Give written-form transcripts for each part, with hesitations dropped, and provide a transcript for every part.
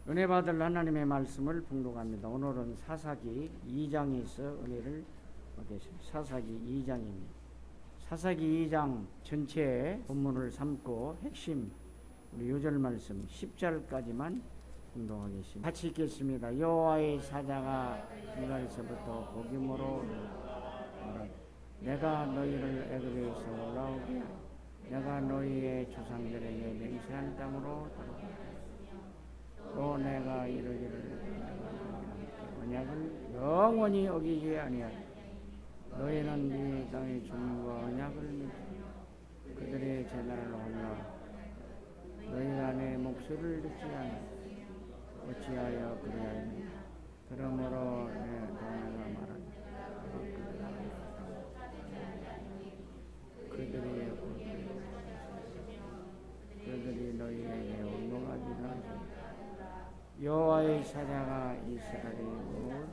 은혜 받을 하나님의 말씀을 봉독합니다. 오늘은 사사기 2장에서 은혜를 받겠습니다. 사사기 2장입니다. 사사기 2장 전체의 본문을 삼고 핵심 우리 요절 말씀 10절까지만 봉독하겠습니다. 같이 읽겠습니다. 여호와의 사자가 길갈에서부터 복임으로 내가 너희를 애굽에서 올라오게 하여 내가 너희의 조상들에게 맹세한 땅으로 또 내가 이르기를 언약을 영원히 어기지 아니하리. 너희는 네 땅의 주민과 언약을 맺고 그들의 제단을 홀라 너희가 내 목소리를 듣지 않아 어찌하여 그리하였느냐. 그러므로 내 동네가 말하니 그들이 너희에게 올라가기를 하지. 여호와의 사자가 이스라엘의 모든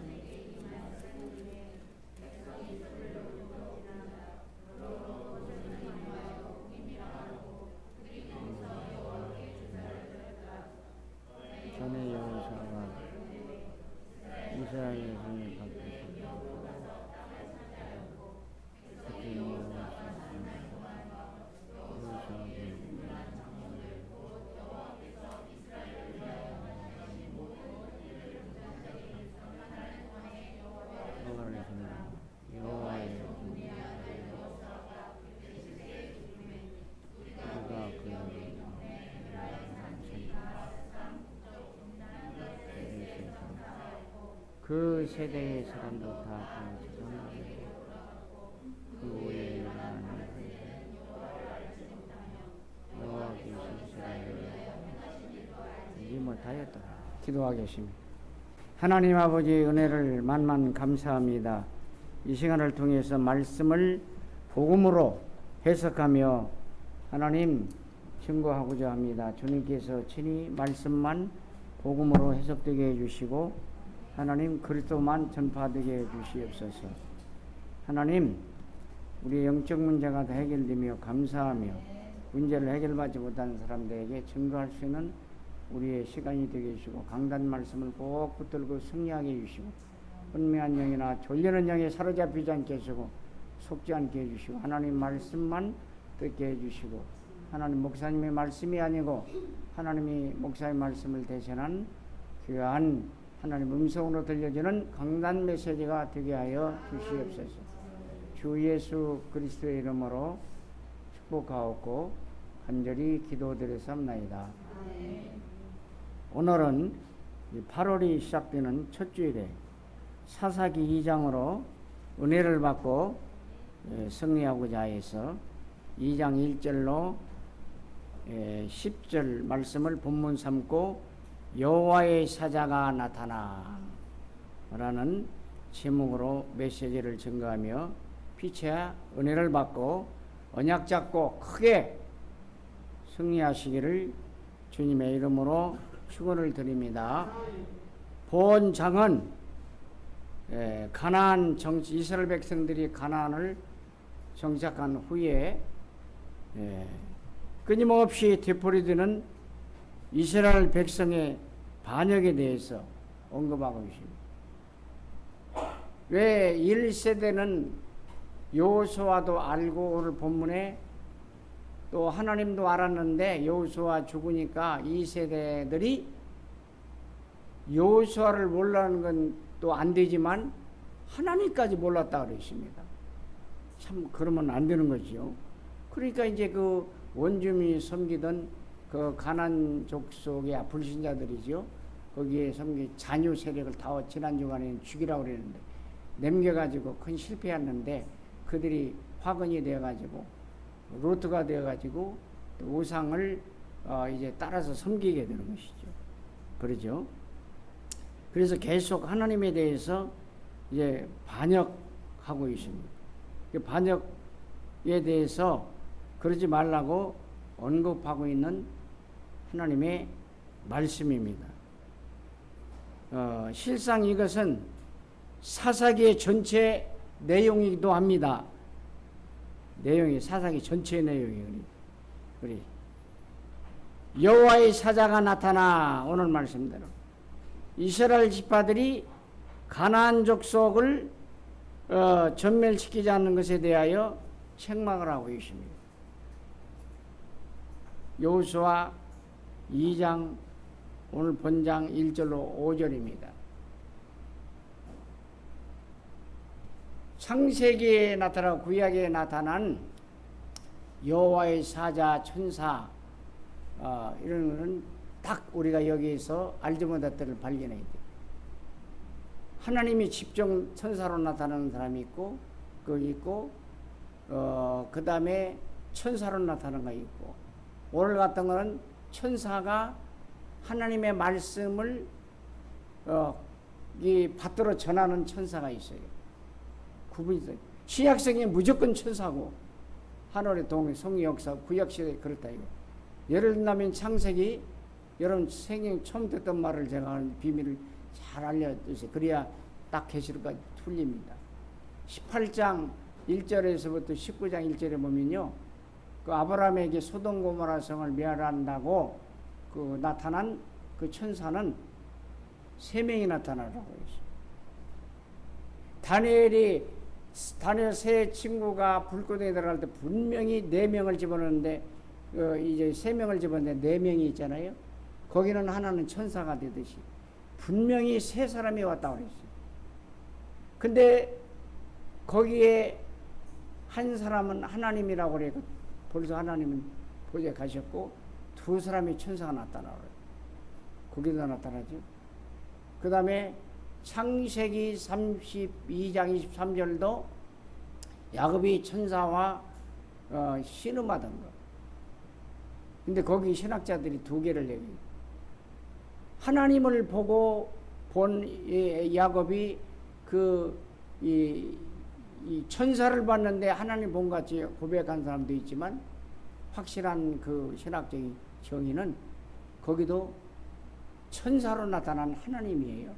전에 여호사가 이스라엘의 손에 받겠습니다. 그 세대의 사람도 다 그 후에 이제 못하였다. 기도하겠습니다. 하나님 아버지 은혜를 만만 감사합니다. 이 시간을 통해서 말씀을 복음으로 해석하며 하나님 증거하고자 합니다. 주님께서 친히 말씀만 복음으로 해석되게 해주시고 하나님 그리스도만 전파되게 해주시옵소서. 하나님 우리의 영적 문제가 다 해결되며 감사하며 문제를 해결받지 못하는 사람들에게 증거할 수 있는 우리의 시간이 되게 해주시고 강단 말씀을 꼭 붙들고 승리하게 해주시고 혼미한 영이나 졸리는 영에 사로잡히지 않게 해주시고 속지 않게 해주시고 하나님 말씀만 듣게 해주시고 하나님 목사님의 말씀이 아니고 하나님이 목사의 말씀을 대신한 귀한 하나님 음성으로 들려지는 강단 메시지가 되게 하여 주시옵소서. 주 예수 그리스도의 이름으로 축복하옵고 간절히 기도드렸사옵나이다. 오늘은 8월이 시작되는 첫 주일에 사사기 2장으로 은혜를 받고 승리하고자 해서 2장 1절로 10절 말씀을 본문 삼고 여호와의 사자가 나타나 라는 제목으로 메시지를 증거하며 피차 은혜를 받고 언약 잡고 크게 승리하시기를 주님의 이름으로 축원을 드립니다. 본 장은 가나안 이스라엘 백성들이 가나안을 정착한 후에 끊임없이 되풀이되는 이스라엘 백성의 반역에 대해서 언급하고 있습니다. 왜 1세대는 여호수아도 알고 오늘 본문에 또 하나님도 알았는데 여호수아 죽으니까 2세대들이 여호수아를 몰라는 건 또 안 되지만 하나님까지 몰랐다 그랬습니다. 참 그러면 안 되는 거죠. 그러니까 이제 그 원주민이 섬기던 그 가나안 족속의 불신자들이죠. 거기에 섬기 잔유 세력을 다 지난 주간에 죽이라고 그랬는데 남겨가지고 큰 실패했는데 그들이 화근이 되어가지고 로트가 되어가지고 우상을 이제 따라서 섬기게 되는 것이죠. 그러죠. 그래서 계속 하나님에 대해서 이제 반역하고 있습니다. 그 반역에 대해서 그러지 말라고 언급하고 있는 하나님의 말씀입니다. 실상 이것은 사사기의 전체 내용이기도 합니다. 내용이 사사기 전체 내용이에요. 우리 여호와의 사자가 나타나 오늘 말씀대로 이스라엘 지파들이 가나안 족속을 전멸시키지 않는 것에 대하여 책망을 하고 있습니다. 여호수아 2장 오늘 본장 1절로 5절입니다. 창세기에 나타나고 구약에 나타난 여호와의 사자, 천사 이런 것은 딱 우리가 여기에서 알지 못했던 발견해야 돼요. 하나님이 직접 천사로 나타나는 사람이 있고 그 다음에 천사로 나타나는 거 있고, 오늘 같은 거는 천사가 하나님의 말씀을 받들어 전하는 천사가 있어요. 구분이 있어요. 신약성에 무조건 천사고 하늘의 동의 성의 역사 구약시대에 그렇다 이거. 예를 들면 창세기, 여러분 생애 처음 듣던 말을 제가 비밀을 잘 알려주세요. 그래야 딱 계시록까지 틀립니다. 18장 1절에서부터 19장 1절에 보면요, 그 아브라함에게 소돔 고모라 성을 멸한다고 그 나타난 그 천사는 3명이 나타나라고 했어요. 다니엘 세 친구가 불구덩이에 들어갈 때 분명히 4명을 집어넣는데 이제 3명을 집어넣는데 4명이 있잖아요. 거기는 하나는 천사가 되듯이 분명히 3사람이 왔다고 그랬어요. 근데 거기에 한 사람은 하나님이라고 그래요. 벌써 하나님은 보좌에 가셨고 2사람이 천사가 나타나요. 거기도 나타나죠. 그 다음에 창세기 32장 23절도 야곱이 천사와 씨름하던 거. 근데 거기 신학자들이 2개를 얘기해요. 하나님을 보고 본 야곱이 이 천사를 봤는데 하나님 본 같이 고백한 사람도 있지만, 확실한 그 신학적인 정의는 거기도 천사로 나타난 하나님이에요.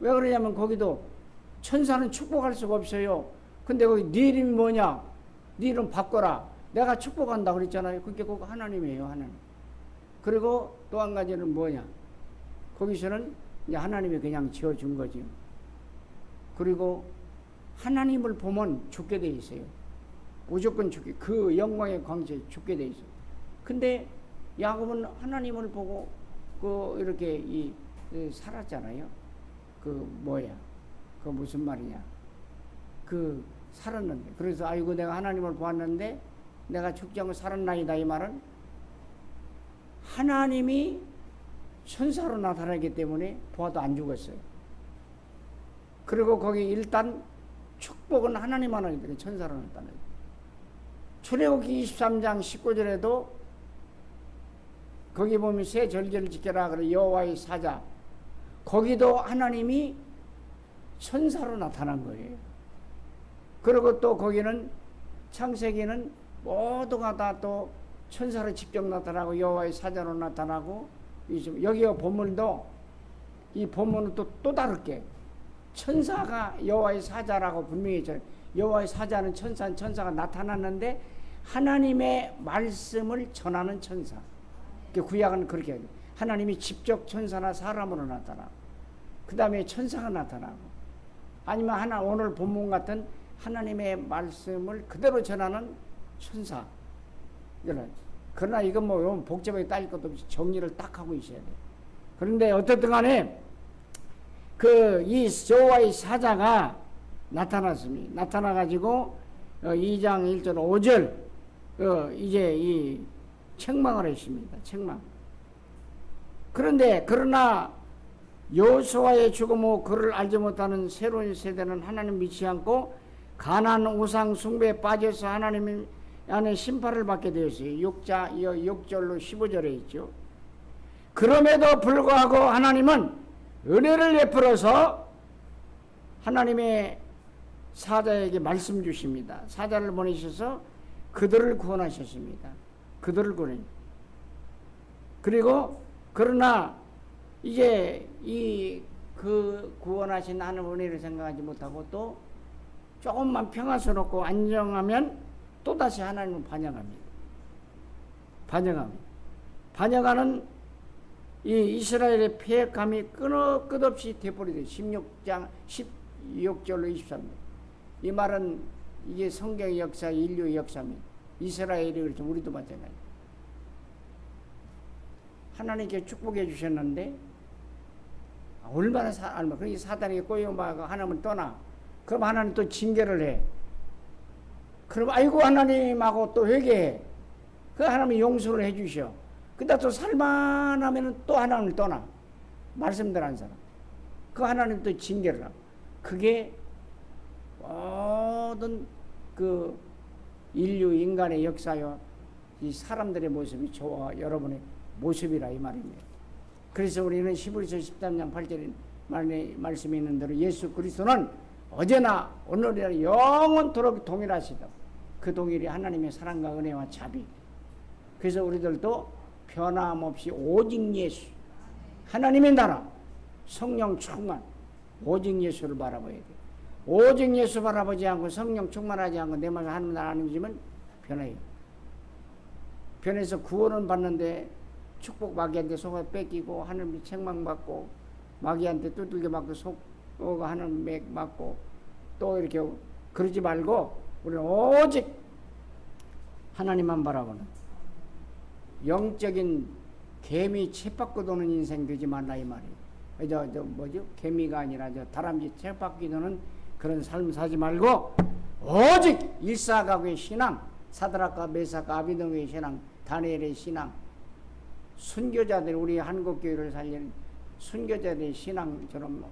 왜 그러냐면 거기도 천사는 축복할 수가 없어요. 근데 거기 네 이름이 뭐냐? 네 이름 바꿔라. 내가 축복한다 그랬잖아요. 그게 꼭 하나님이에요. 하나님. 그리고 또 한 가지는 뭐냐? 거기서는 이제 하나님이 그냥 지어준 거죠. 그리고 하나님을 보면 죽게 돼 있어요. 무조건 죽게, 그 영광의 광채에 죽게 돼 있어요. 근데 야곱은 하나님을 보고 이렇게 살았잖아요. 그 무슨 말이냐? 살았는데. 그래서 아이고 내가 하나님을 보았는데 내가 죽지 않고 살았나이다, 이 말은 하나님이 천사로 나타나기 때문에 보아도 안 죽었어요. 그리고 거기 일단 축복은 하나님 하나님 때문에 천사로 나타나요. 출애굽기 23장 19절에도 거기 보면 새 절기를 지켜라 그래, 여호와의 사자, 거기도 하나님이 천사로 나타난 거예요. 그리고 또 거기는 창세기는 모두가 다 또 천사로 직접 나타나고 여호와의 사자로 나타나고, 여기 본문도 이 본문은 또 다르게 천사가 여호와의 사자라고 분명히 했잖아요. 여호와의 사자는 천사가 나타났는데 하나님의 말씀을 전하는 천사. 구약은 그렇게 해요. 하나님이 직접 천사나 사람으로 나타나고, 그 다음에 천사가 나타나고, 아니면 오늘 본문 같은 하나님의 말씀을 그대로 전하는 천사. 그러나 이건 뭐 복잡하게 따질 것도 없이 정리를 딱 하고 있어야 돼요. 그런데 어떻든 간에 이 여호와의 사자가 나타났습니다. 나타나가지고 2장 1절 5절 이제 이 책망을 했습니다. 책망. 그러나 여호수아의 죽음 후 그를 알지 못하는 새로운 세대는 하나님 믿지 않고 가나안 우상 숭배에 빠져서 하나님 안에 심판을 받게 되었어요. 6절로 15절에 있죠. 그럼에도 불구하고 하나님은 은혜를 베풀어서 하나님의 사자에게 말씀 주십니다. 사자를 보내셔서 그들을 구원하셨습니다. 그들을 구원해. 그리고 그러나 이제 그 구원하신 하나님 은혜를 생각하지 못하고 또 조금만 평화스럽고 안정하면 또다시 하나님을 반역합니다. 반역하는 이 이스라엘의 패역함이 끝없이 되버리되 16장 16절로 23절. 이 말은 이게 성경의 역사, 인류의 역사입니다. 이스라엘이 그렇죠. 우리도 마찬가지. 하나님께 축복해 주셨는데 얼마나 그러니 사단에게 꼬여마가 하나님을 떠나. 그럼 하나님 또 징계를 해. 그럼 아이고 하나님하고 또 회개해. 그 하나님이 용서를 해 주셔. 근데 또 살만하면 또 하나님을 떠나. 말씀대로 한 사람. 그 하나님 또 징계를 하고. 그게 모든 그 인류 인간의 역사요. 이 사람들의 모습이 저와 여러분의 모습이라 이 말입니다. 그래서 우리는 히브리서 13장 8절에 말씀이 있는 대로 예수 그리스도는 어제나 오늘이나 영원토록 동일하시다. 그 동일이 하나님의 사랑과 은혜와 자비. 그래서 우리들도 변함없이 오직 예수, 하나님의 나라, 성령 충만, 오직 예수를 바라봐야 돼. 오직 예수 바라보지 않고 성령 충만하지 않고 내 말을 하는 나라 아니면 변해요. 변해서 구원은 받는데 축복 마귀한테 속아 뺏기고 하나님 책망받고 마귀한테 두들겨 맞고 속어가 하나님 맥 맞고 또 이렇게 그러지 말고 우리는 오직 하나님만 바라보는 영적인 개미 책 받고 도는 인생 되지 말라 이 말이에요. 뭐죠? 개미가 아니라 다람쥐 책 받고 도는 그런 삶 사지 말고 오직 일사각의 신앙, 사드락과 메삭과 아비노의 신앙, 다니엘의 신앙, 순교자들 우리 한국교회를 살리는 순교자들의 신앙처럼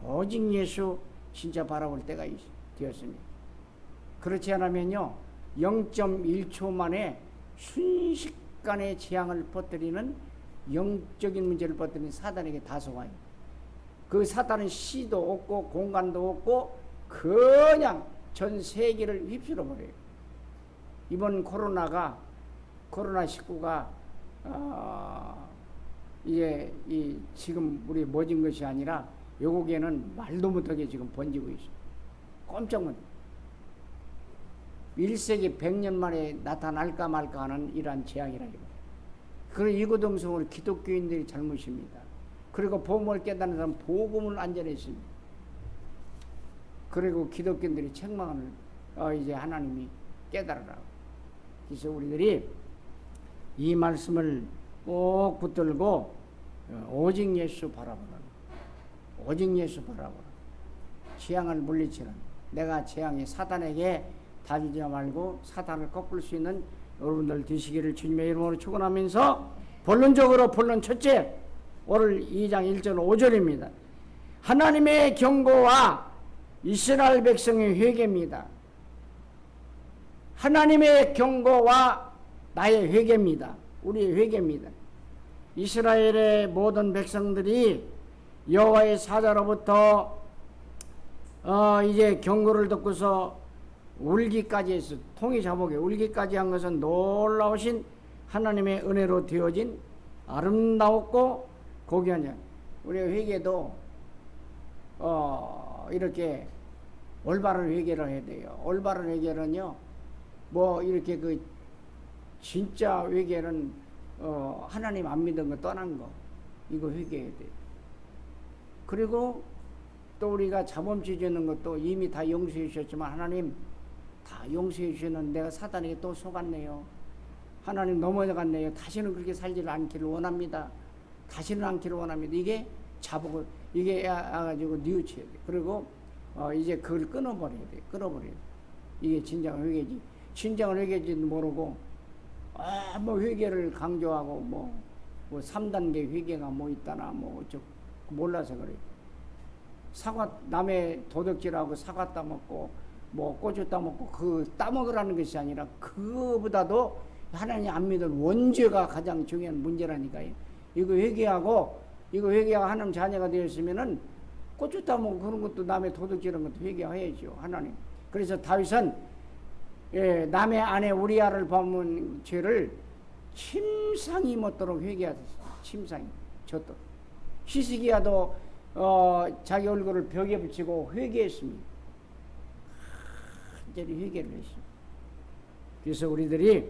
오직 예수 진짜 바라볼 때가 되었습니다. 그렇지 않으면요 0.1초 만에 순식간에 재앙을 퍼뜨리는 영적인 문제를 퍼뜨리는 사단에게 다 속아요. 그 사단은 시도 없고 공간도 없고 그냥 전 세계를 휩쓸어 버려요. 이번 코로나19가 이제 지금 우리 멎은 것이 아니라 외국에는 말도 못하게 지금 번지고 있어요. 꼼짝 못. 1세기 100년 만에 나타날까 말까 하는 이러한 재앙이라 이거예요. 그런 이구동성으로 기독교인들이 잘못입니다. 그리고 복음을 깨닫는 사람은 복음을 안 전했습니다. 그리고 기독교인들이 책망을 이제 하나님이 깨달으라고. 그래서 우리들이 이 말씀을 꼭 붙들고 오직 예수 바라보는 오직 예수 바라보는 재앙을 물리치는 내가 재앙이 사단에게 다지지 말고 사단을 꺾을 수 있는 여러분들 되시기를 주님의 이름으로 축원하면서 본론 첫째 오늘 2장 1절 5절입니다. 하나님의 경고와 이스라엘 백성의 회개입니다. 하나님의 경고와 나의 회개입니다. 우리의 회개입니다. 이스라엘의 모든 백성들이 여호와의 사자로부터 이제 경고를 듣고서 울기까지 했어. 통이 자복에 울기까지 한 것은 놀라우신 하나님의 은혜로 되어진 아름다웠고 고귀한 우리의 회개도 이렇게 올바른 회개를 해야 돼요. 올바른 회개는요 뭐 이렇게 그 진짜 회개는 하나님 안 믿은 거 떠난 거 이거 회개해야 돼요. 그리고 또 우리가 자범죄 짓는 것도 이미 다 용서해 주셨지만 하나님 다 용서해 주셨는데 내가 사단에게 또 속았네요. 하나님 넘어갔네요. 다시는 그렇게 살지를 않기를 원합니다. 다시는 않기를 원합니다. 이게 자복을 이게 가지고 뉘우쳐야 돼. 그리고 이제 그걸 끊어버려야 돼. 끊어버려야 돼. 이게 진정한 회개지. 진정한 회개지도 모르고 뭐 회개를 강조하고 뭐 3단계 회개가 뭐 있다나 뭐 몰라서 그래. 남의 도둑질하고 사과 따먹고 뭐 고추 따먹고 그 따먹으라는 것이 아니라 그거보다도 하나님 안 믿은 원죄가 가장 중요한 문제라니까요. 이거 회개하고 하나님 자녀가 되었으면은 고추 따먹고 그런 것도 남의 도둑질한 것도 회개해야죠. 하나님. 그래서 다윗은 남의 아내 우리아를 범한 죄를 침상이 못도록 회개하셨어요. 침상이 졌도록. 히스기야도 자기 얼굴을 벽에 붙이고 회개했습니다. 완전히 회개를 했습니다. 그래서 우리들이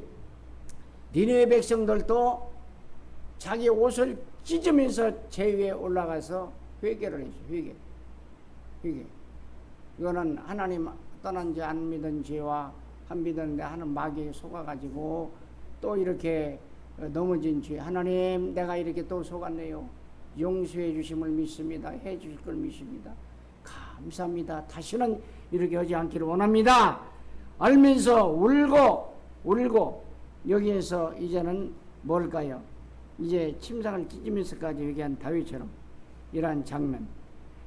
니느웨 백성들도 자기 옷을 찢으면서 제 위에 올라가서 회개를 했어요. 회개. 이거는 하나님 떠난 지 안 믿은 죄와 안 믿었는데 하는 마귀에 속아가지고 또 이렇게 넘어진 죄, 하나님 내가 이렇게 또 속았네요. 용서해 주심을 믿습니다. 해 주실 걸 믿습니다. 감사합니다. 다시는 이렇게 하지 않기를 원합니다. 알면서 울고 여기에서 이제는 뭘까요? 이제 침상을 찢으면서까지 얘기한 다윗처럼 이러한 장면,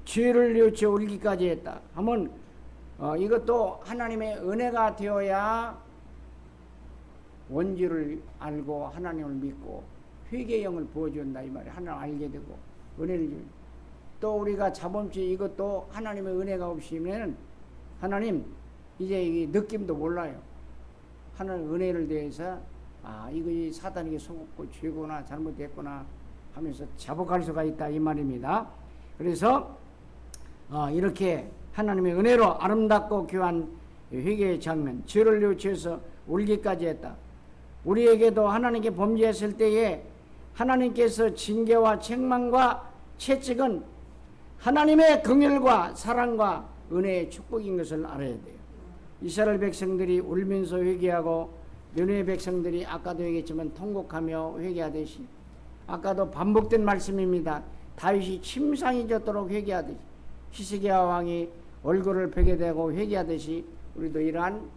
죄를 뉘우쳐 울기까지 했다 하면 이것도 하나님의 은혜가 되어야 원죄를 알고 하나님을 믿고 회개의 영을 부어준다 이 말이에요. 하나님을 알게 되고 은혜를 주고, 또 우리가 자범죄 이것도 하나님의 은혜가 없으면 하나님 이제 이 느낌도 몰라요. 하나님 은혜를 대해서 이거 이 사단에게 속고 죄구나 잘못했구나 하면서 자복할 수가 있다 이 말입니다. 그래서 이렇게 하나님의 은혜로 아름답고 귀한 회개의 장면, 죄를 뉘우쳐서 울기까지 했다. 우리에게도 하나님께 범죄했을 때에 하나님께서 징계와 책망과 채찍은 하나님의 긍휼과 사랑과 은혜의 축복인 것을 알아야 돼요. 이스라엘 백성들이 울면서 회개하고 느헤미야 백성들이 아까도 얘기했지만 통곡하며 회개하듯이, 아까도 반복된 말씀입니다. 다윗이 침상이 젖도록 회개하듯이, 히스기야 왕이 얼굴을 베게 되고 회개하듯이 우리도 이러한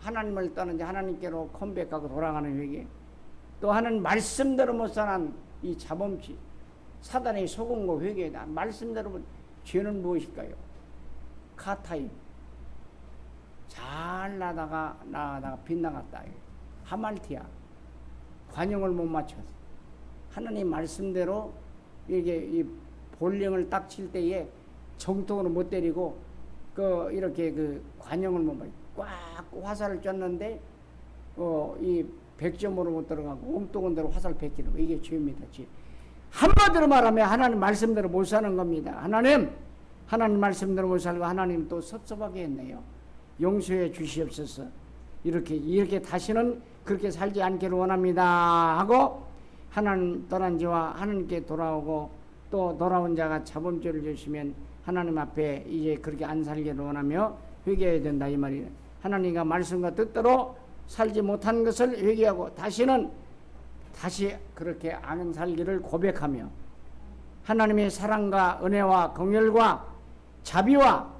하나님을 떠난 지 하나님께로 컴백하고 돌아가는 회개, 또 하는 말씀대로 못 사는 이 자범죄, 사단의 속은 거 회개다. 말씀대로 죄는 무엇일까요? 카타임, 잘 나가다가 빗나갔다. 하말티아, 관용을 못 맞춰서 하나님 말씀대로 이게 이 볼령을 딱 칠 때에 정통으로 못 때리고 이렇게 관용을 못 맞춰 꽉 화살을 쪘는데 이 100점으로 못 들어가고 엉뚱한 화살 베끼는 거, 이게 죄입니다. 죄. 한마디로 말하면 하나님 말씀대로 못 사는 겁니다. 하나님 말씀대로 못 살고 하나님 또 섭섭하게 했네요. 용서해 주시옵소서. 이렇게 다시는 그렇게 살지 않기를 원합니다 하고 하나님 떠난 지와 하나님께 돌아오고, 또 돌아온 자가 자범죄를 지으시면 하나님 앞에 이제 그렇게 안 살기를 원하며 회개해야 된다 이 말이에요. 하나님과 말씀과 뜻대로 살지 못한 것을 회개하고 다시 그렇게 안 살기를 고백하며 하나님의 사랑과 은혜와 긍휼과 자비와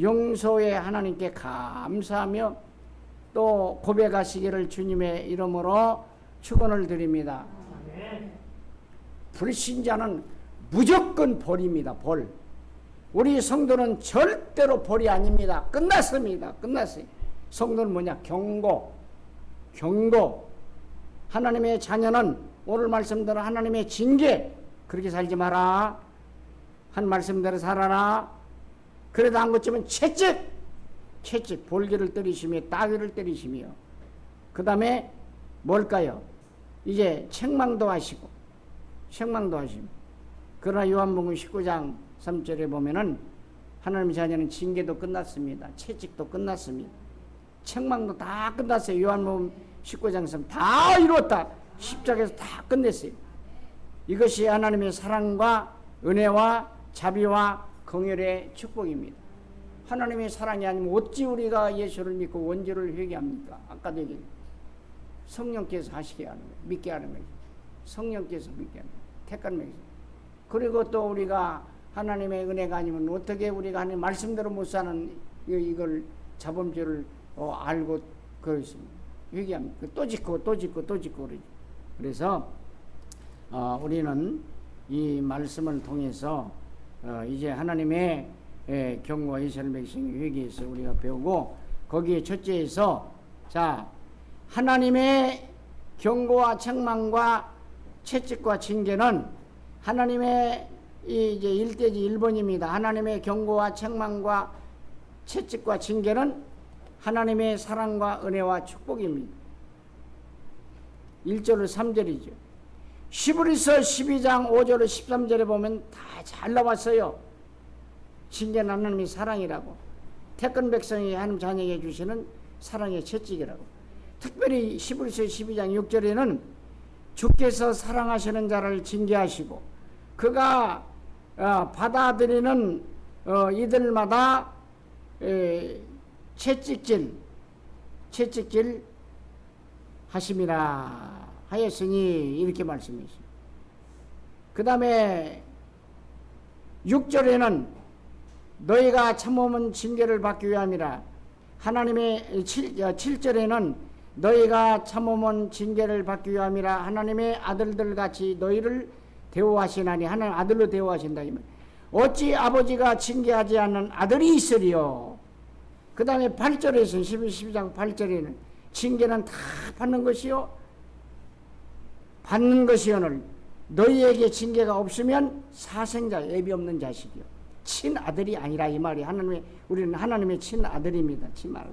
용서에 하나님께 감사하며 또 고백하시기를 주님의 이름으로 축원을 드립니다. 불신자는 무조건 벌입니다. 벌. 우리 성도는 절대로 벌이 아닙니다. 끝났습니다. 끝났어요. 성도는 뭐냐? 경고. 하나님의 자녀는 오늘 말씀대로 하나님의 징계, 그렇게 살지 마라. 한 말씀대로 살아라. 그래도 안 고치면 채찍, 볼기를 때리시며 따귀를 때리시며, 그 다음에 뭘까요? 이제 책망도 하시고. 그러나 요한복음 19장 3절에 보면은 하나님의 자녀는 징계도 끝났습니다. 채찍도 끝났습니다. 책망도 다 끝났어요. 요한복음 19장 3 다 이루었다. 십자가에서 다 끝냈어요. 이것이 하나님의 사랑과 은혜와 자비와 긍휼의 축복입니다. 하나님의 사랑이 아니면 어찌 우리가 예수를 믿고 원죄를 회개합니까? 아까도 얘기했는데 성령께서 하시게 하는 거예요. 믿게 하는 거예요. 성령께서 믿게 하는 거예요. 택한 명이죠. 그리고 또 우리가 하나님의 은혜가 아니면 어떻게 우리가 하나님 말씀대로 못 사는 이걸 자범죄를 알고 그렇습니다. 회개합니다. 또 짓고 그러죠. 그래서 우리는 이 말씀을 통해서 이제 하나님의 경고와 이스라엘 백성의 회개에서 우리가 배우고, 거기에 첫째에서 하나님의 경고와 책망과 채찍과 징계는 하나님의 이제 1대지 1번입니다. 하나님의 경고와 책망과 채찍과 징계는 하나님의 사랑과 은혜와 축복입니다. 1절로 3절이죠. 히브리서 12장 5절로 13절에 보면 다 잘 나왔어요. 징계는 하나님의 사랑이라고, 택한 백성이 하나님 자녀에게 주시는 사랑의 채찍이라고. 특별히 히브리서 12장 6절에는 주께서 사랑하시는 자를 징계하시고 그가 받아들이는 이들마다 채찍질 하심이라 하였으니 이렇게 말씀했습니다. 그 다음에 6절에는 너희가 참으면 징계를 받기 위함이라 하나님의 7절에는 너희가 참으면 징계를 받기 위함이라 하나님의 아들들 같이 너희를 대우하시나니 하나님 아들로 대우하신다. 어찌 아버지가 징계하지 않는 아들이 있으리요. 그 다음에 8절에서 12장 8절에는 징계는 다 받는 것이요 받는 것이오늘 너희에게 징계가 없으면 사생자 예비 없는 자식이요 친아들이 아니라 이 말이 우리는 하나님의 친아들입니다. 친아들.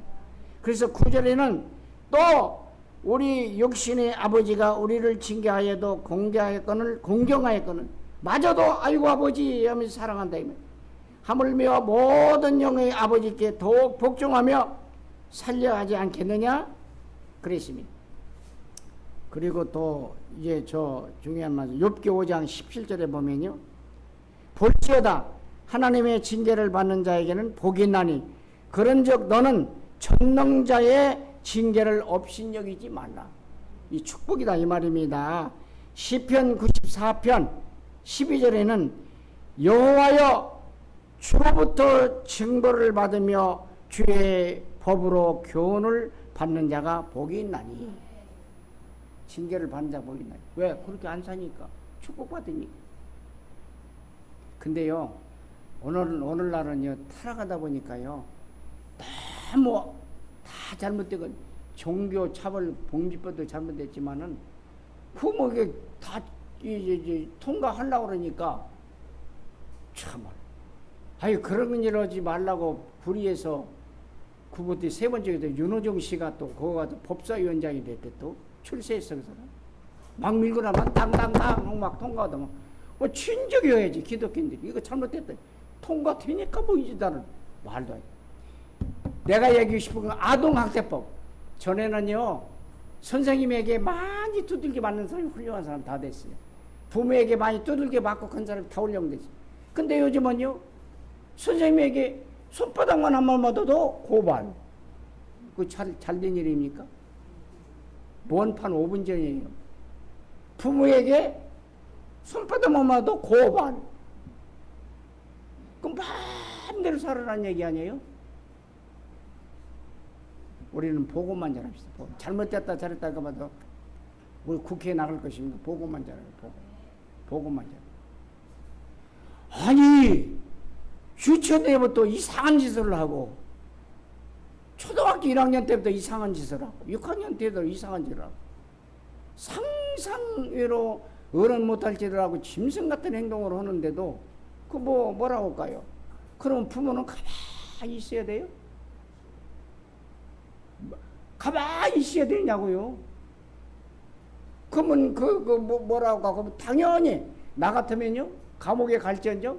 그래서 9절에는 또 우리 육신의 아버지가 우리를 징계하여도 공경하였거늘 마저도 아이고 아버지 하면서 사랑한다. 하물며 모든 영의 아버지께 더욱 복종하며 살려하지 않겠느냐 그랬습니다. 그리고 또 이제 저 중요한 말씀 욥기 5장 17절에 보면요 볼지어다 하나님의 징계를 받는 자에게는 복이 있나니 그런즉 너는 전능자의 징계를 업신여기지 말라. 이 축복이다 이 말입니다. 시편 94편 12절에는 여호와여 주로부터 징벌을 받으며 주의 법으로 교훈을 받는 자가 복이 있나니 징계를 받는 자가 복이 있나니 왜? 그렇게 안 사니까 축복받으니까. 근데요 오늘날은요 타락하다 보니까요 너무 다 잘못되고 종교 차별 봉지법도 잘못됐지만은 그게 다 이제 통과하려고 그러니까 참을 아유 그런 일 하지 말라고 불의해서 그것도 세 번째도 윤호중 씨가 또 거기가 법사위원장이 됐대 또 출세했어 그 사람 막 밀고 나면 당당당 막 통과하다 뭐 친적이어야지 기독교인들이 이거 잘못됐다 통과되니까 뭐 이제다는 말도 안 돼. 내가 얘기하고 싶은 건 아동학대법 전에는요 선생님에게 많이 두들겨 맞는 사람이 훌륭한 사람 다 됐어요. 부모에게 많이 두들겨 맞고 큰 사람이 다 훌륭됐어요. 근데 요즘은요 선생님에게 손바닥만 한 번 맞아도 고발. 그 잘된 일입니까? 원판 5분 전이에요. 부모에게 손바닥만 맞아도 고발. 그럼 마음대로 살아라는 얘기 아니에요? 우리는 보고만 잘합시다. 잘못됐다 잘했다 그봐도 우리 국회에 나갈 것입니다. 보고만 잘해요. 보고만 잘. 아니 유치원 때부터 이상한 짓을 하고 초등학교 1학년 때부터 이상한 짓을 하고 6학년 때도 이상한 짓을 하고 상상외로 어른 못할 짓을 하고 짐승 같은 행동을 하는데도 그 뭐라고 할까요? 그럼 부모는 가만히 있어야 돼요? 가만히 있어야 되냐고요? 그러면 뭐라고 하고 당연히 나 같으면요 감옥에 갈지언정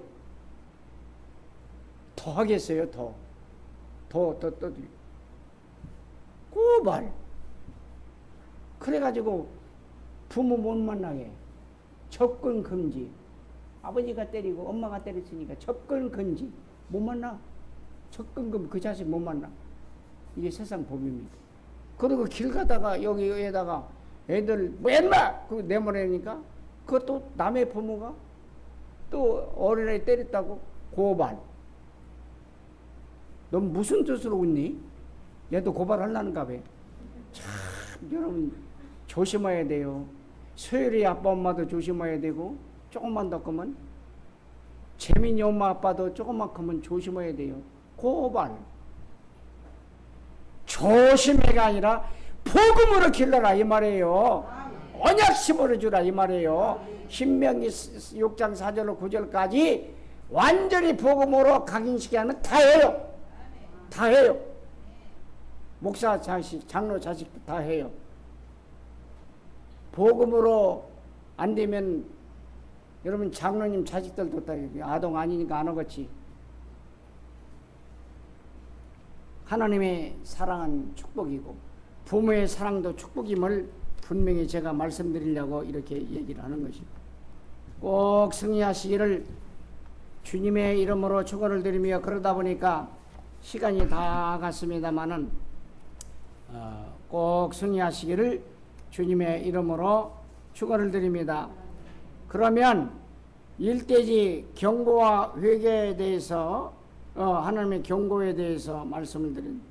더 하겠어요. 더 고발. 그래가지고 부모 못 만나게 접근 금지. 아버지가 때리고 엄마가 때렸으니까 접근 금지. 못 만나. 접근 금지. 그 자식 못 만나. 이게 세상 법입니다. 그리고 길 가다가 여기에다가 애들 뭐 엄마 그 내보내니까 그것도 남의 부모가 또 어린애 때렸다고 고발. 넌 무슨 뜻으로 웃니? 얘도 고발하려는가 봐. 참 여러분 조심해야 돼요. 소율이 아빠 엄마도 조심해야 되고 조금만 더 크면 재민이 엄마 아빠도 조금만 크면 조심해야 돼요. 고발. 조심해가 아니라 복음으로 길러라 이 말이에요. 언약 심어주라 이 말이에요. 신명기 6장 4절로 9절까지 완전히 복음으로 각인시키게 하면 다 해요. 다 해요. 목사 자식, 장로 자식도 다 해요. 복음으로 안 되면 여러분 장로님 자식들도 다 아동 아니니까 안 오겠지. 하나님의 사랑은 축복이고 부모의 사랑도 축복임을 분명히 제가 말씀드리려고 이렇게 얘기를 하는 것입니다. 꼭 승리하시기를 주님의 이름으로 축원을 드리며, 그러다 보니까 시간이 다 갔습니다마는 꼭 승리하시기를 주님의 이름으로 축원을 드립니다. 그러면 일대지 경고와 회개에 대해서 하나님의 경고에 대해서 말씀을 드립니다.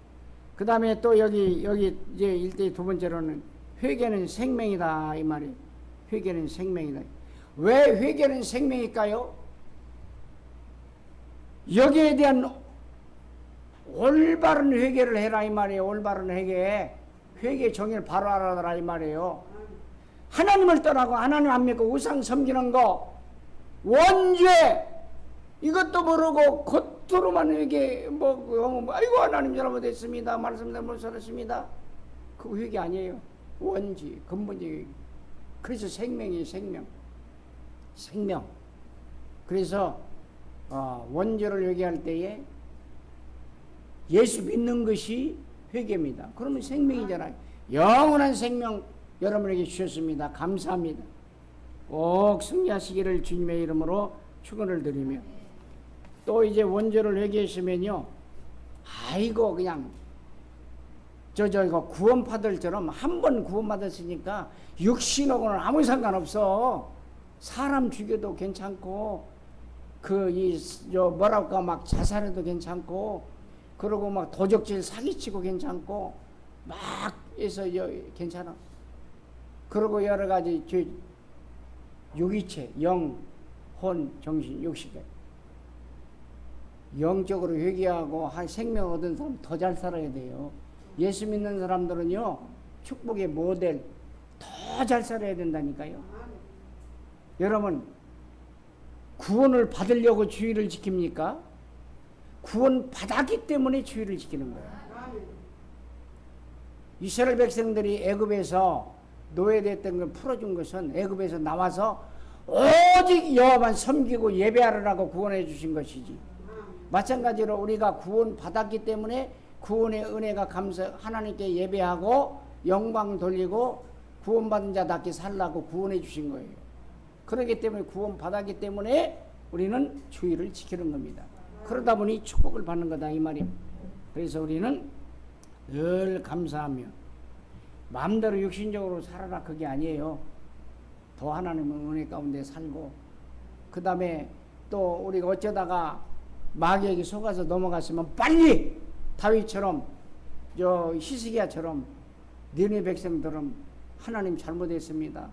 그 다음에 또 여기 이제 일대지 두 번째로는 회개는 생명이다 이 말이에요. 회개는 생명이다. 왜 회개는 생명일까요? 여기에 대한 올바른 회개를 해라 이 말이에요. 올바른 회개 정의를 바로 알아라 이 말이에요. 하나님을 떠나고 하나님 안 믿고 우상 섬기는 거, 원죄, 이것도 모르고 겉으로만 회개 아이고 하나님 잘못했습니다, 말씀대로 못 살았습니다, 그거 회개 아니에요. 원죄, 근본적인 회개. 그래서 생명이에요. 생명. 그래서 원죄를 회개할 때에 예수 믿는 것이 회개입니다. 그러면 생명이잖아요. 영원한 생명 여러분에게 주셨습니다. 감사합니다. 꼭 승리하시기를 주님의 이름으로 축원을 드리며, 또 이제 원죄를 회개하시면요, 아이고 그냥 이거 구원받을처럼 한 번 구원받았으니까 육신하고는 아무 상관없어. 사람 죽여도 괜찮고 뭐랄까 막 자살해도 괜찮고, 그러고 막 도적질 사기치고 괜찮고 막 해서 괜찮아. 그리고 여러 가지 육이체, 영, 혼, 정신, 육식, 영적으로 회개하고 생명 얻은 사람 더 잘 살아야 돼요. 예수 믿는 사람들은요, 축복의 모델 더 잘 살아야 된다니까요. 여러분, 구원을 받으려고 주의를 지킵니까? 구원 받았기 때문에 주의를 지키는 거예요. 이스라엘 백성들이 애굽에서 노예됐던 걸 풀어준 것은 애굽에서 나와서 오직 여호와만 섬기고 예배하라고 구원해 주신 것이지. 마찬가지로 우리가 구원 받았기 때문에 구원의 은혜가 하나님께 예배하고 영광 돌리고 구원받은 자답게 살라고 구원해 주신 거예요. 그렇기 때문에 구원 받았기 때문에 우리는 주의를 지키는 겁니다. 그러다 보니 축복을 받는 거다 이 말입니다. 그래서 우리는 늘 감사하며 마음대로 육신적으로 살아라 그게 아니에요. 더 하나님의 은혜 가운데 살고, 그 다음에 또 우리가 어쩌다가 마귀에게 속아서 넘어갔으면 빨리 다윗처럼 히스기야처럼 니네 백성들은 하나님 잘못했습니다,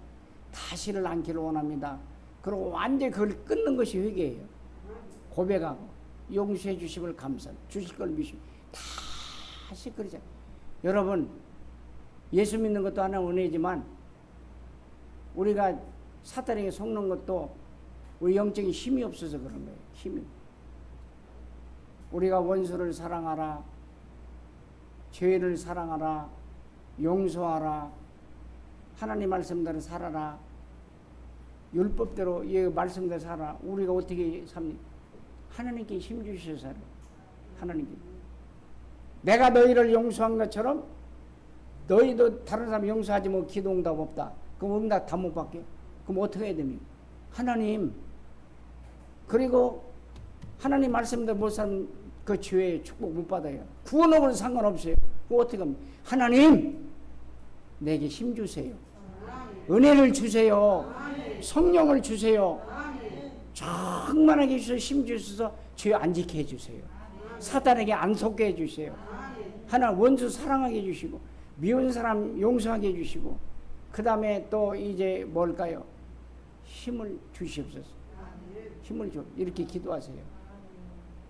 다시를 않기를 원합니다, 그리고 완전히 그걸 끊는 것이 회개예요. 고백하고 용서해 주심을 주실 걸 믿으시고 다시 그러자. 여러분, 예수 믿는 것도 하나 은혜지만 우리가 사탄에게 속는 것도 우리 영적인 힘이 없어서 그런 거예요. 힘이. 우리가 원수를 사랑하라, 죄를 사랑하라, 용서하라, 하나님 말씀대로 살아라, 율법대로 말씀대로 살아라. 우리가 어떻게 삽니까? 하나님께 힘 주셔서 살아요. 하나님께. 내가 너희를 용서한 것처럼 너희도 다른 사람 용서하지 뭐 기도 응답 없다. 그럼 응답 다 못 받게? 그럼 어떻게 해야 됩니까? 하나님, 그리고 하나님 말씀대로 못 사는 그 죄에 축복 못 받아요. 구원하고는 상관없어요. 그거 어떻게 합니까? 하나님, 내게 힘 주세요. 은혜를 주세요. 성령을 주세요. 충만하게 주셔서 힘 주셔서 죄 안 지게 해주세요. 사단에게 안 속게 해주세요. 하나님 원수 사랑하게 해주시고, 미운 사람 용서하게 해주시고, 그 다음에 또 이제 뭘까요? 힘을 주시옵소서. 힘을 줘. 이렇게 기도하세요.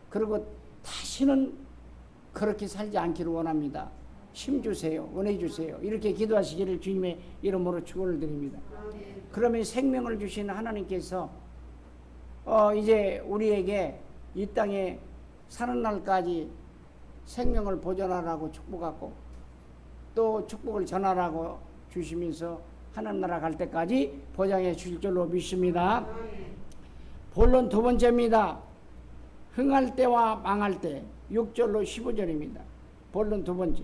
그리고 다시는 그렇게 살지 않기를 원합니다. 힘 주세요. 은혜 주세요. 이렇게 기도하시기를 주님의 이름으로 축원을 드립니다. 그러면 생명을 주신 하나님께서 이제 우리에게 이 땅에 사는 날까지 생명을 보존하라고 축복하고 또 축복을 전하라고 주시면서 하나님 나라 갈 때까지 보장해 주실 줄로 믿습니다. 본론 두 번째입니다. 흥할 때와 망할 때, 6절로 15절입니다. 본론 두 번째.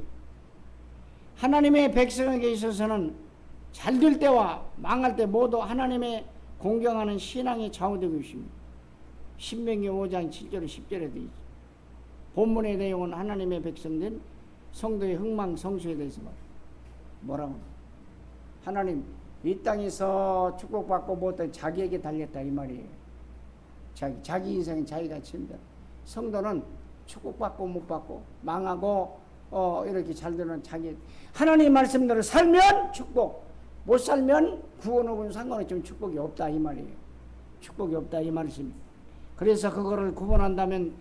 하나님의 백성에게 있어서는 잘 될 때와 망할 때 모두 하나님의 공경하는 신앙의 좌우되고 있습니다. 신명기 5장 7절 10절에 되어 있죠. 본문의 내용은 하나님의 백성된 성도의 흥망성쇠에 대해서 말해요. 뭐라고? 하나님 이 땅에서 축복받고 못한 자기에게 달렸다 이 말이에요. 자기 인생은 자기가 친다. 성도는 축복받고 못 받고 망하고 이렇게 잘 되는 자기 하나님 말씀대로 살면 축복, 못 살면 구원하고는 상관없지만 축복이 없다 이 말이에요. 축복이 없다 이 말씀입니다. 그래서 그거를 구분한다면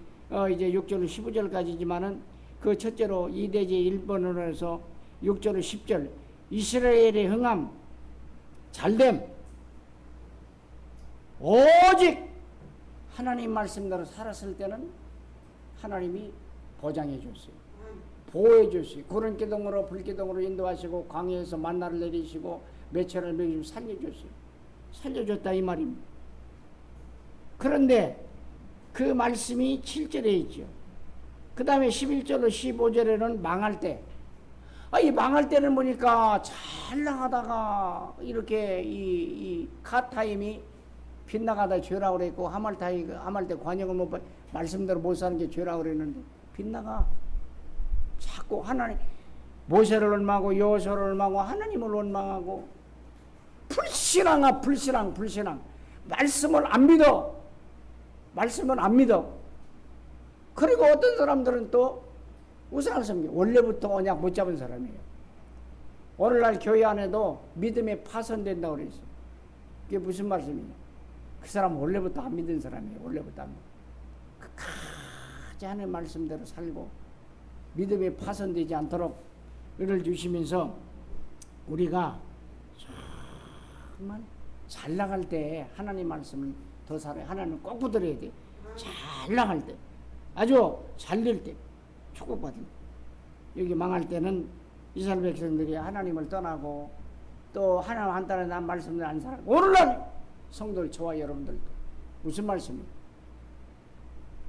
이제 6절 15절까지지만은 그 첫째로 이대제 1번으로 해서 6절 10절 이스라엘의 흥함 잘됨 오직 하나님 말씀대로 살았을 때는 하나님이 보장해 줬어요. 보호해 줬어요. 구름 기둥으로 불기둥으로 인도하시고 광야에서 만나를 내리시고 매체를 먹이시고 살려줬어요. 살려줬다 이 말입니다. 그런데 그 말씀이 7절에 있죠. 그 다음에 11절로 15절에는 망할 때. 이 망할 때는 보니까 잘 나가다가 이렇게 이 카타임이 빗나가다 죄라고 그랬고 하말 때 관역을 못 말씀대로 못 사는 게 죄라고 그랬는데 빗나가. 자꾸 하나님 모세를 원망하고 여호수아를 원망하고 하나님을 원망하고 불신앙아 불신앙 말씀을 안 믿어. 말씀은 안 믿어. 그리고 어떤 사람들은 또 우상을 섬겨. 원래부터 언약 못 잡은 사람이에요. 오늘날 교회 안에도 믿음에 파손된다고 그랬어요. 그게 무슨 말씀이냐? 그 사람은 원래부터 안 믿은 사람이에요. 원래부터 안 믿어. 끝까지 하는 말씀대로 살고 믿음에 파손되지 않도록 은혜를 주시면서 우리가 정말 잘 나갈 때 하나님 말씀을 더 살아요. 하나님을 꼭 붙들어야 돼. 잘 나갈 때, 아주 잘 될 때, 축복받을 때. 여기 망할 때는 이스라엘 백성들이 하나님을 떠나고 또 하나님 한따라 난 말씀을 안 살아고 오늘날 성도들 저와 여러분들도 무슨 말씀이에요?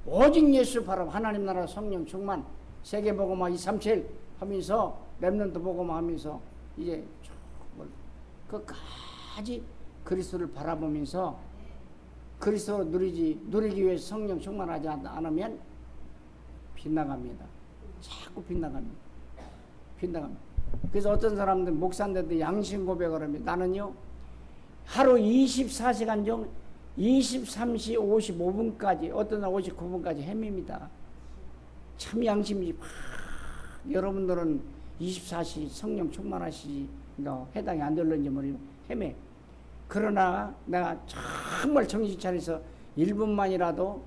오직 예수 바라고 하나님 나라 성령 충만 세계복음화 237 하면서 렘넌트 복음화 하면서 이제 끝까지 그리스도를 바라보면서 그리스도를 누리기 위해서 성령 충만하지 않으면 빗나갑니다. 자꾸 빗나갑니다. 그래서 어떤 사람들 목사인데도 양심 고백을 합니다. 나는요 하루 24시간 중 23시 55분까지 어떤 날 59분까지 헤맵니다. 참 양심이 여러분들은 24시 성령 충만하시 해당이 안 될는지 모르겠는데 헤매. 그러나 내가 정말 정신 차려서 1분만이라도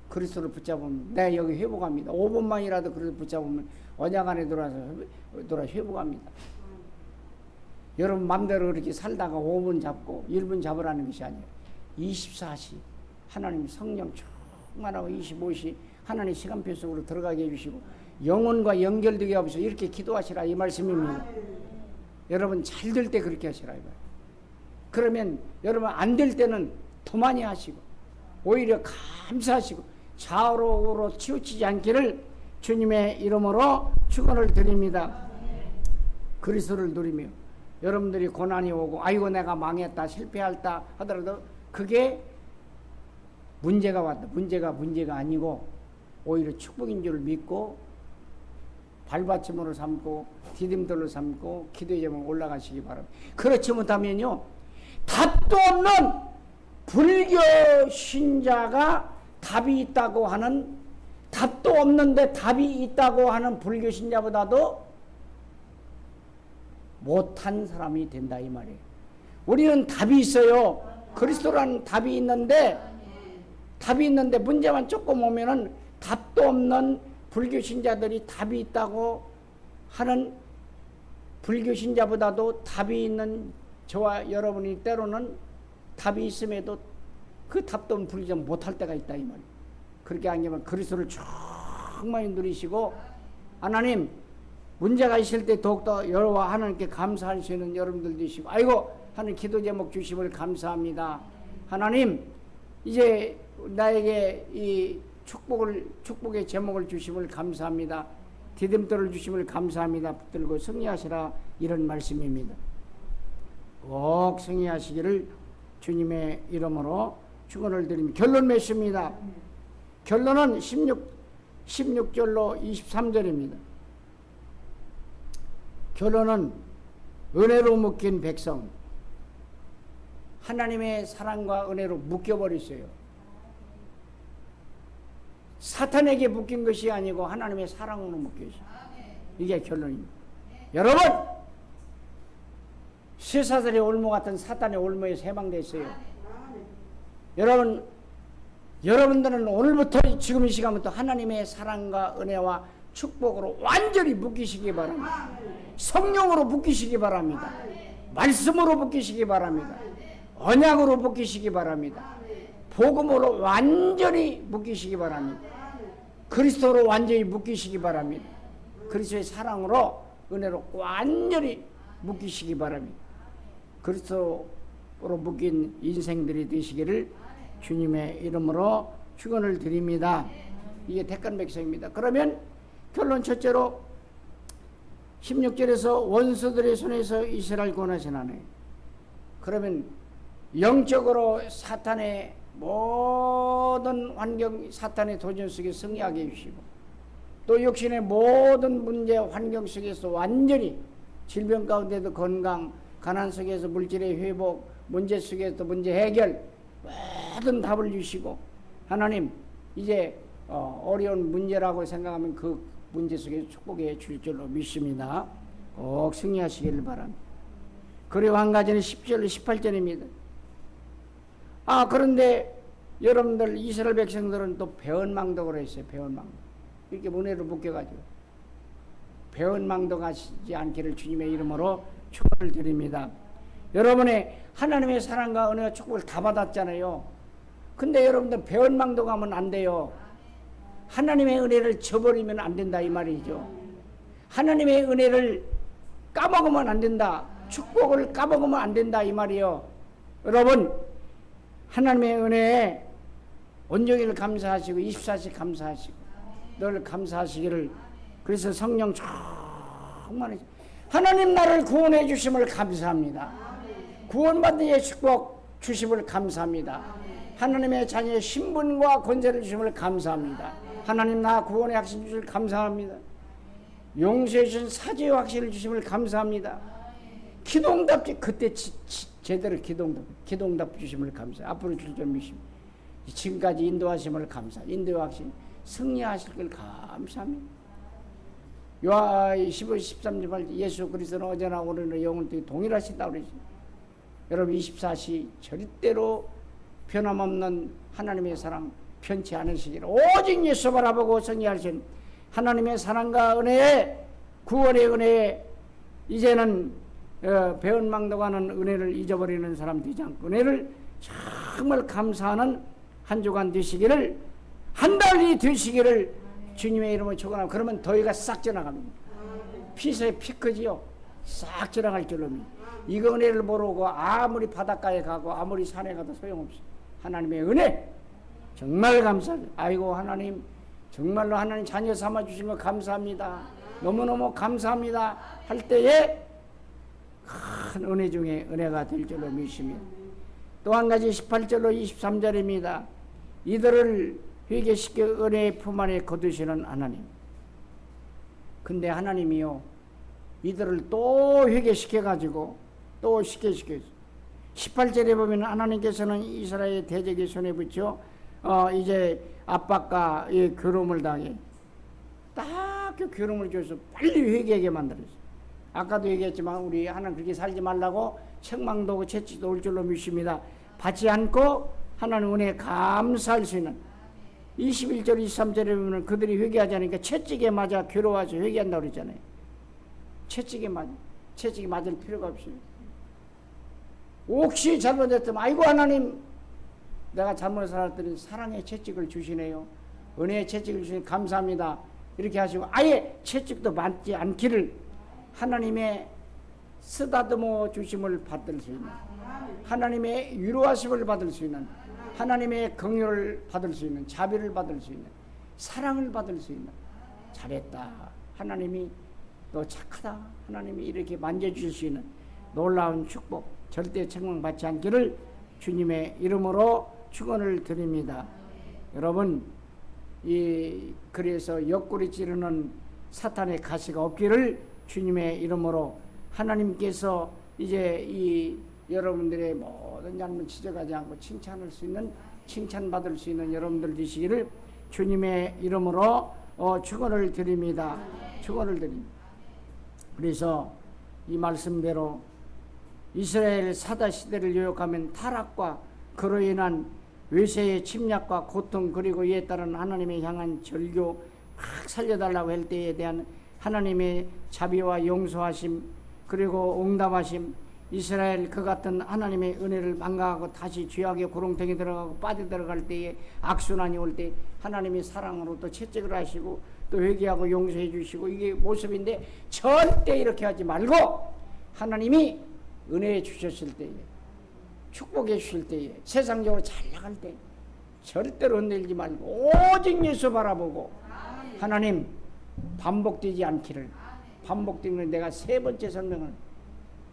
그리스도를 붙잡으면 내가 여기 회복합니다. 5분만이라도 그리스도를 붙잡으면 언약 안에 돌아서 회복합니다. 여러분 맘대로 그렇게 살다가 5분 잡고 1분 잡으라는 것이 아니에요. 24시 하나님 성령 충만하고 25시 하나님 시간표 속으로 들어가게 해주시고 영혼과 연결되게 하셔서 이렇게 기도하시라 이 말씀입니다. 여러분 잘 될 때 그렇게 하시라 이 말. 그러면 여러분 안 될 때는 더 많이 하시고 오히려 감사하시고 좌우로 우로 치우치지 않기를 주님의 이름으로 축원을 드립니다. 그리스도를 누리며 여러분들이 고난이 오고 아이고 내가 망했다 실패했다 하더라도 그게 문제가 왔다. 문제가 아니고 오히려 축복인 줄 믿고 발받침으로 삼고 디딤돌로 삼고 기도의 제목으로 올라가시기 바랍니다. 그렇지 못하면요 답도 없는 불교 신자가 답이 있다고 하는 답도 없는데 답이 있다고 하는 불교 신자보다도 못한 사람이 된다 이 말이에요. 우리는 답이 있어요. 그리스도라는 답이 있는데 문제만 조금 오면은 답도 없는 불교 신자들이 답이 있다고 하는 불교 신자보다도 답이 있는 저와 여러분이 때로는 답이 있음에도 그 답도 없는 불교 신자 못할 때가 있다 이 말이에요. 그렇게 아니면 그리스도를 충만히 누리시고 하나님 문제가 있을 때 더욱더 여호와 하나님께 감사할 수 있는 여러분들 되시고 아이고 하는 기도 제목 주심을 감사합니다. 하나님 이제 나에게 이 축복의 제목을 주심을 감사합니다. 디딤돌을 주심을 감사합니다. 붙들고 승리하시라 이런 말씀입니다. 꼭 승리하시기를 주님의 이름으로 축원을 드립니다. 결론 맺습니다. 결론은 16절로 23절입니다. 결론은 은혜로 묶인 백성, 하나님의 사랑과 은혜로 묶여버렸어요. 사탄에게 묶인 것이 아니고 하나님의 사랑으로 묶여있어요. 이게 결론입니다. 여러분, 쇠사슬의 올무 같은 사탄의 올무에 해방됐어요. 여러분들은 오늘부터 지금 이 시간부터 하나님의 사랑과 은혜와 축복으로 완전히 묶이시기 바랍니다. 성령으로 묶이시기 바랍니다. 말씀으로 묶이시기 바랍니다. 언약으로 묶이시기 바랍니다. 복음으로 완전히 묶이시기 바랍니다. 그리스도로 완전히 묶이시기 바랍니다. 그리스도의 사랑으로 은혜로 완전히 묶이시기 바랍니다. 그리스도로 묶인 인생들이 되시기를 주님의 이름으로 축원을 드립니다. 이게 택한 백성입니다. 그러면 결론 첫째로 16절에서 원수들의 손에서 이스라엘 구원하시나니, 그러면 영적으로 사탄의 모든 환경, 사탄의 도전 속에 승리하게 해주시고, 또 육신의 모든 문제 환경 속에서 완전히 질병 가운데도 건강, 가난 속에서 물질의 회복, 문제 속에서 문제 해결, 모든 답을 주시고, 하나님 이제 어려운 문제라고 생각하면 그 문제 속에 축복해 줄 줄로 믿습니다. 꼭 승리하시기를 바랍니다. 그리고 한 가지는 10절, 18절입니다. 그런데 여러분들 이스라엘 백성들은 또 배은망덕을 했어요. 배은망덕. 이렇게 은혜로 묶여가지고 배은망덕하지 않기를 주님의 이름으로 축복을 드립니다. 여러분의 하나님의 사랑과 은혜와 축복을 다 받았잖아요. 근데 여러분들 배은망덕하면 안 돼요. 하나님의 은혜를 저버리면 안 된다 이 말이죠. 하나님의 은혜를 까먹으면 안 된다. 축복을 까먹으면 안 된다 이 말이요. 여러분, 하나님의 은혜에 온종일 감사하시고 24시 감사하시고 늘 감사하시기를. 그래서 성령 정말 하나님 나를 구원해 주심을 감사합니다. 구원받은 예 축복 주심을 감사합니다. 하나님의 자녀의 신분과 권세를 주심을 감사합니다. 하나님 나 구원의 확신 주심을 감사합니다. 용서해 주신 사죄의 확신을 주심을 감사합니다. 기도응답 그때 제대로 기도응답 주심을 감사. 앞으로 줄 줄 믿습니다. 지금까지 인도하심을 감사. 인도의 확신 승리하실 걸 감사합니다. 요한 15, 13절 예수 그리스도는 어제나 오늘은 영원토록 동일하시다고 그러죠. 여러분 24시 절대로 변함없는 하나님의 사랑 편치 않으시기를 오직 예수 바라보고 승리하신 하나님의 사랑과 은혜에 구원의 은혜에 이제는 배은망덕하는 은혜를 잊어버리는 사람 되지 않고 은혜를 정말 감사하는 한 주간 되시기를, 한 달이 되시기를 주님의 이름으로 축원합니다. 그러면 더위가 싹 지나갑니다. 피서의 피크지요. 싹 지나갈 줄로 믿습니다. 이거 은혜를 모르고 아무리 바닷가에 가고 아무리 산에 가도 소용없어요. 하나님의 은혜 정말 감사해요. 아이고 하나님 정말로 하나님 자녀 삼아주신 거 감사합니다. 너무너무 감사합니다 할 때에 큰 은혜 중에 은혜가 될 줄로 믿습니다. 또 한 가지 18절로 23절입니다. 이들을 회개시켜 은혜의 품 안에 거두시는 하나님. 근데 하나님이요 이들을 또 회개시켜가지고 또 시켜시켜서 18절에 보면 하나님께서는 이스라엘 대적의 손에 붙여 이제 압박과 괴로움을 당해 딱 그 괴로움을 줘서 빨리 회개하게 만들었어요. 아까도 얘기했지만 우리 하나님 그렇게 살지 말라고 책망도 오고 채찍도 올 줄로 믿습니다. 받지 않고 하나님 은혜에 감사할 수 있는 21절 23절에 보면 그들이 회개하지 않으니까 채찍에 맞아 괴로워서 회개한다고 그랬잖아요. 채찍에 맞을 필요가 없어요. 혹시 잘못했으면 아이고 하나님 내가 잘못 살았더니 사랑의 채찍을 주시네요. 은혜의 채찍을 주시니 감사합니다. 이렇게 하시고 아예 채찍도 맞지 않기를 하나님의 쓰다듬어 주심을 받을 수 있는, 하나님의 위로하심을 받을 수 있는, 하나님의 긍휼을 받을 수 있는, 자비를 받을 수 있는, 사랑을 받을 수 있는, 잘했다 하나님이 너 착하다 하나님이 이렇게 만져주실 수 있는 놀라운 축복 절대 책망받지 않기를 주님의 이름으로 축원을 드립니다. 여러분, 그래서 옆구리 찌르는 사탄의 가시가 없기를 주님의 이름으로, 하나님께서 이제 여러분들의 모든 잘못 지적하지 않고 칭찬할 수 있는, 칭찬받을 수 있는 여러분들 되시기를 주님의 이름으로 축원을 드립니다. 축원을 드립니다. 그래서 이 말씀대로 이스라엘 사다 시대를 요약하면 타락과 그로 인한 외세의 침략과 고통, 그리고 이에 따른 하나님의 향한 절교, 막 살려달라고 할 때에 대한 하나님의 자비와 용서하심, 그리고 응답하심, 이스라엘 그 같은 하나님의 은혜를 망각하고 다시 죄악의 구렁텅이 들어가고 빠져들어갈 때에 악순환이 올 때 하나님의 사랑으로 또 채찍을 하시고 또 회개하고 용서해 주시고, 이게 모습인데, 절대 이렇게 하지 말고 하나님이 은혜 주셨을 때에, 축복해 주실 때에, 세상적으로 잘 나갈 때 절대로 흔들지 말고 오직 예수 바라보고, 하나님 반복되지 않기를, 반복되는 내가 세 번째 설명을,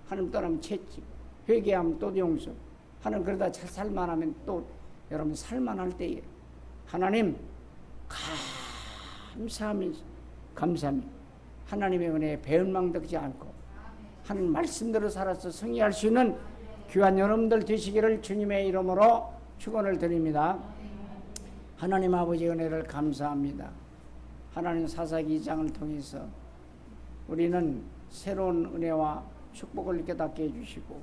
하나님 떠나면 채찍, 회개하면 또 용서, 하나님 그러다 살만하면 또 여러분 살만할 때에 하나님 감사하면서 하나님의 은혜에 배은망덕지 않고 하나님 말씀대로 살아서 승리할 수 있는 귀한 여러분들 되시기를 주님의 이름으로 축원을 드립니다. 하나님 아버지 은혜를 감사합니다. 하나님 사사기 2장을 통해서 우리는 새로운 은혜와 축복을 깨닫게 해주시고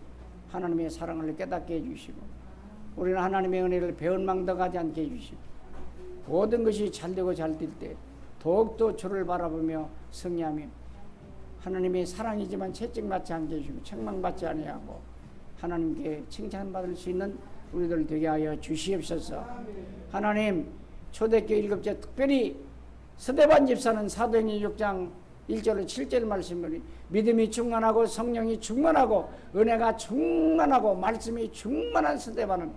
하나님의 사랑을 깨닫게 해주시고 우리는 하나님의 은혜를 배은망덕하지 않게 해주시고 모든 것이 잘되고 잘될 때 더욱더 주를 바라보며 승리하며 하나님의 사랑이지만 채찍받지 않게 해주시고 책망받지 아니하고 하나님께 칭찬받을 수 있는 우리들 되게 하여 주시옵소서. 하나님, 초대교회 7째 특별히 스데반 집사는 사도행전 6장 1절로 7절 말씀을 믿음이 충만하고 성령이 충만하고 은혜가 충만하고 말씀이 충만한 스데반은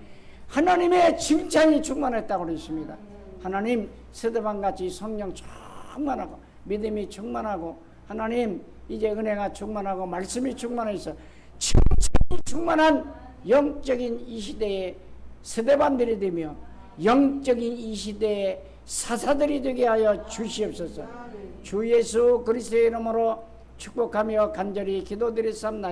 하나님의 칭찬이 충만했다고 그랬습니다. 하나님, 스데반같이 성령 충만하고 믿음이 충만하고 하나님 이제 은혜가 충만하고 말씀이 충만해서 칭찬이 충만한 영적인 이 시대의 스데반들이 되며 영적인 이 시대의 사사들이 되게 하여 주시옵소서. 주 예수 그리스도의 이름으로 축복하며 간절히 기도드렸사옵나이다.